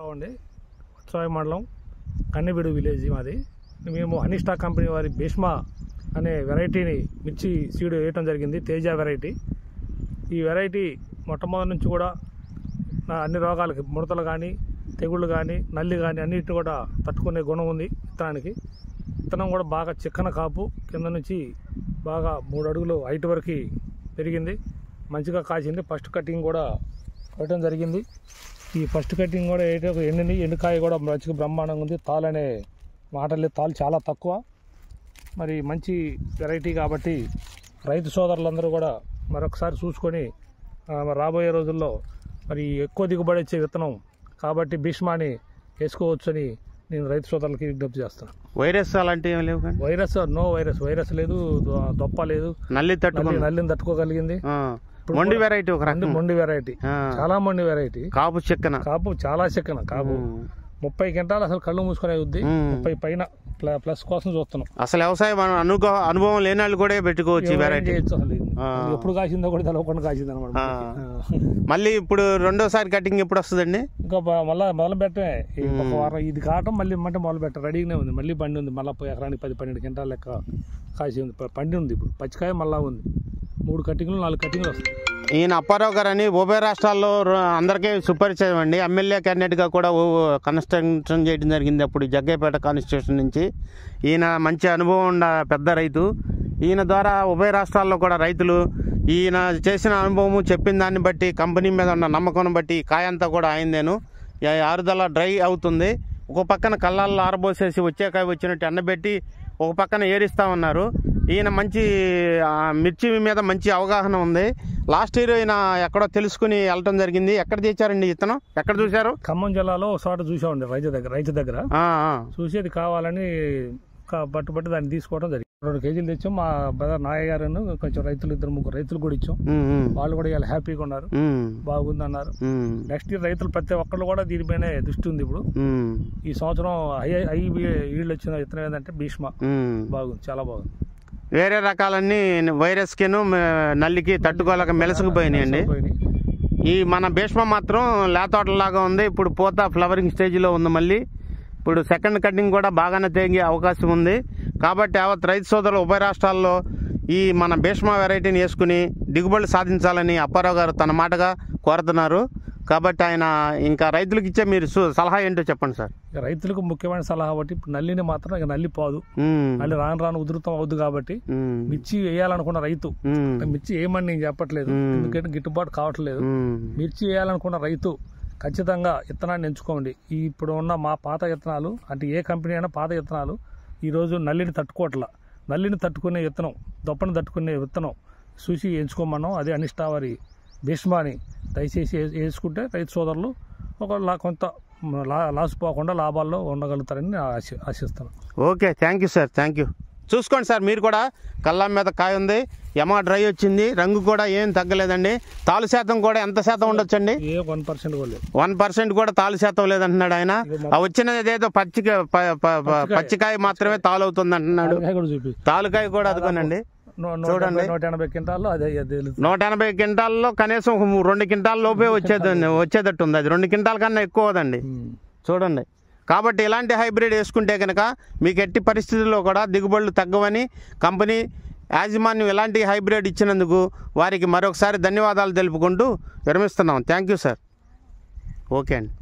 అండి ఉత్సవాయి మండలం కన్నెబిడు విలేజ్ మాది. మేము అనిస్టా కంపెనీ వారి భీష్మ అనే వెరైటీని మిర్చి సీడ్ వేయటం జరిగింది. తేజ వెరైటీ. ఈ వెరైటీ మొట్టమొదటి నుంచి కూడా అన్ని రోగాలకి, ముడతలు కానీ, తెగుళ్ళు కానీ, నల్లి కానీ అన్నిటిని కూడా తట్టుకునే గుణం ఉంది విత్తనానికి. విత్తనం కూడా బాగా చిక్కన కాపు, కింద నుంచి బాగా 3 అడుగులు హైట్ వరకు పెరిగింది. మంచిగా కాసింది. ఫస్ట్ కటింగ్ కూడా వేయటం జరిగింది. ఈ ఫస్ట్ కటింగ్ కూడా ఎండుకాయ కూడా మంచిగా బ్రహ్మాండంగా ఉంది. తాలు అనే మాటలే, తాలు చాలా తక్కువ. మరి మంచి వెరైటీ కాబట్టి రైతు సోదరులందరూ కూడా మరొకసారి చూసుకొని రాబోయే రోజుల్లో మరి ఎక్కువ దిగుబడి వచ్చే విత్తనం కాబట్టి భీష్మాని వేసుకోవచ్చని నేను రైతు సోదరులకి విజ్ఞప్తి చేస్తాను. వైరస్ అలాంటివి ఏమి లేవు? నో వైరస్ లేదు, దొప్ప లేదు, నల్లిని తట్టుకోగలిగింది. మొండి వెరైటీ, ఒక మొండి వెరైటీ, చాలా మొండి వెరైటీ. కాపు చిక్కన, కాపు చాలా చిక్కన కాపు. 30 క్వింటాలు అసలు కళ్ళు మూసుకునే వద్ది. 30 పైన ప్లస్ కోసం చూస్తున్నాం. అసలు వ్యవసాయం అనుభవం లేని వాళ్ళు కూడా పెట్టుకోవచ్చు వెరైటీ. ఎప్పుడు కాసిందో కూడా తెలవకుండా కాసింది అనమాట. మళ్ళీ ఇప్పుడు రెండోసారి కటింగ్ ఎప్పుడు వస్తుందండి? ఇంకా మళ్ళీ మొదలు పెట్టే ఒక వారం ఇది కావటం, మళ్ళీ ఇమ్మంటే మొదలు పెట్ట రెడీగానే ఉంది. మళ్ళీ బండి ఉంది, మళ్ళీ ఎకరానికి 10-12 క్వింటాలు లెక్క కాసి ఉంది. పండి ఉంది. ఇప్పుడు పచ్చికాయ మళ్ళా ఉంది. 3 కటింగ్లు 4 కటింగ్లు వస్తాయి. ఈయన అప్పారావు గారు అని ఉభయ రాష్ట్రాల్లో అందరికీ సుపరిచయం అండి. ఎమ్మెల్యే క్యాండిడేట్గా కూడా కన్స్ట్రక్షన్ చేయడం జరిగింది అప్పుడు జగ్గయ్యపేట కాన్స్టిట్యూషన్ నుంచి. ఈయన మంచి అనుభవం ఉన్న పెద్ద రైతు. ఈయన ద్వారా ఉభయ రాష్ట్రాల్లో కూడా రైతులు ఈయన చేసిన అనుభవము, చెప్పిన దాన్ని బట్టి, కంపెనీ మీద ఉన్న నమ్మకం బట్టి కాయంతా కూడా ఆయిందేను. ఆరుదల డ్రై అవుతుంది. ఒక పక్కన కళ్ళల్లో ఆరబోసేసి వచ్చే కాయ వచ్చినట్టు ఎండబెట్టి ఒక పక్కన ఏరిస్తూ ఉన్నారు. ఈయన మంచి మిర్చి మీద మంచి అవగాహన ఉంది. లాస్ట్ ఇయర్ ఈయన ఎక్కడో తెలుసుకుని వెళ్ళటం జరిగింది. ఎక్కడ తెచ్చారండి ఇతను? ఎక్కడ చూశారు? ఖమ్మం జిల్లాలో ఒక చోట చూసామండి, రైతు దగ్గర చూసి అది కావాలని పట్టుబట్టి దాన్ని తీసుకోవడం జరిగింది. 2 కేజీలు తెచ్చాం. మా బ్రదర్ నాయ గారు కొంచెం రైతులు 2-3 రైతులు కూడా ఇచ్చాం. వాళ్ళు కూడా ఇలా హ్యాపీగా ఉన్నారు, బాగుంది అన్నారు. నెక్స్ట్ ఇయర్ రైతులు ప్రతి ఒక్కళ్ళు కూడా దీనిపైనే దృష్టి ఉంది. ఇప్పుడు ఈ సంవత్సరం హై ఈల్డ్ వచ్చిన విత్తనం ఏంటంటే భీష్మ. బాగుంది, చాలా బాగుంది. వేరే రకాలన్నీ వైరస్కి, నల్లికి తట్టుకోలేక మెలసుకుపోయినాయండి. ఈ మన భీష్మ మాత్రం లేతోటలాగా ఉంది. ఇప్పుడు పూత ఫ్లవరింగ్ స్టేజ్లో ఉంది. మళ్ళీ ఇప్పుడు సెకండ్ కటింగ్ కూడా బాగానే తెగే అవకాశం ఉంది. కాబట్టి యావత్ రైతు సోదరులు ఉభయ రాష్ట్రాల్లో ఈ మన భీష్మ వెరైటీని వేసుకుని దిగుబడులు సాధించాలని అప్పారావు గారు తన మాటగా కోరుతున్నారు. కాబట్టి ఆయన ఇంకా రైతులకు ఇచ్చే మీరు సలహా ఏంటో చెప్పండి సార్. రైతులకు ముఖ్యమైన సలహా బట్టి ఇప్పుడు నల్లిని మాత్రం ఇక నల్లి పోదు, మళ్ళీ రాను ఉధృతం అవుద్దు. కాబట్టి మిర్చి వేయాలనుకున్న రైతు, మిర్చి వేయమని నేను చెప్పట్లేదు, ఎందుకంటే గిట్టుబాటు కావట్లేదు. మిర్చి వేయాలనుకున్న రైతు ఖచ్చితంగా విత్తనాన్ని ఎంచుకోండి. ఇప్పుడు ఉన్న మా పాత విత్తనాలు అంటే ఏ కంపెనీ అయినా పాత విత్తనాలు ఈరోజు నల్లిని తట్టుకోవట్లా. నల్లిని తట్టుకునే విత్తనం, దొప్పని తట్టుకునే విత్తనం చూసి ఎంచుకోమన్నాం. అదే అనిస్టా వారి భీష్మాని దయచేసి వేసుకుంటే రైతు సోదరులు కొంత లాస్ పోకుండా లాభాల్లో ఉండగలుగుతారని ఆశిస్తాను. Okay, thank you sir, thank you. చూసుకోండి సార్, మీరు కూడా కళ్ళం మీద కాయ ఉంది, యమా డ్రై వచ్చింది, రంగు కూడా ఏం తగ్గలేదండి. తాలు శాతం కూడా ఎంత శాతం ఉండొచ్చండి? 1% కూడా తాలు శాతం లేదంటున్నాడు ఆయన. వచ్చినది ఏదో పచ్చికాయ మాత్రమే తాలు అవుతుంది అంటున్నాడు. తాలుకాయ కూడా అదుకోనండి. చూడండి, 180 క్వింటాల్లో కనీసం 2 క్వింటాల లోపే వచ్చేటట్టు ఉంది. అది 2 క్వింటాల కన్నా ఎక్కువదండి. చూడండి, కాబట్టి ఇలాంటి హైబ్రిడ్ వేసుకుంటే కనుక మీకు ఎట్టి పరిస్థితుల్లో కూడా దిగుబడులు తగ్గవని కంపెనీ యాజమాన్యం ఇలాంటి హైబ్రిడ్ ఇచ్చినందుకు వారికి మరొకసారి ధన్యవాదాలు తెలుపుకుంటూ విరమిస్తున్నాం. Thank you sir. ఓకే అండి.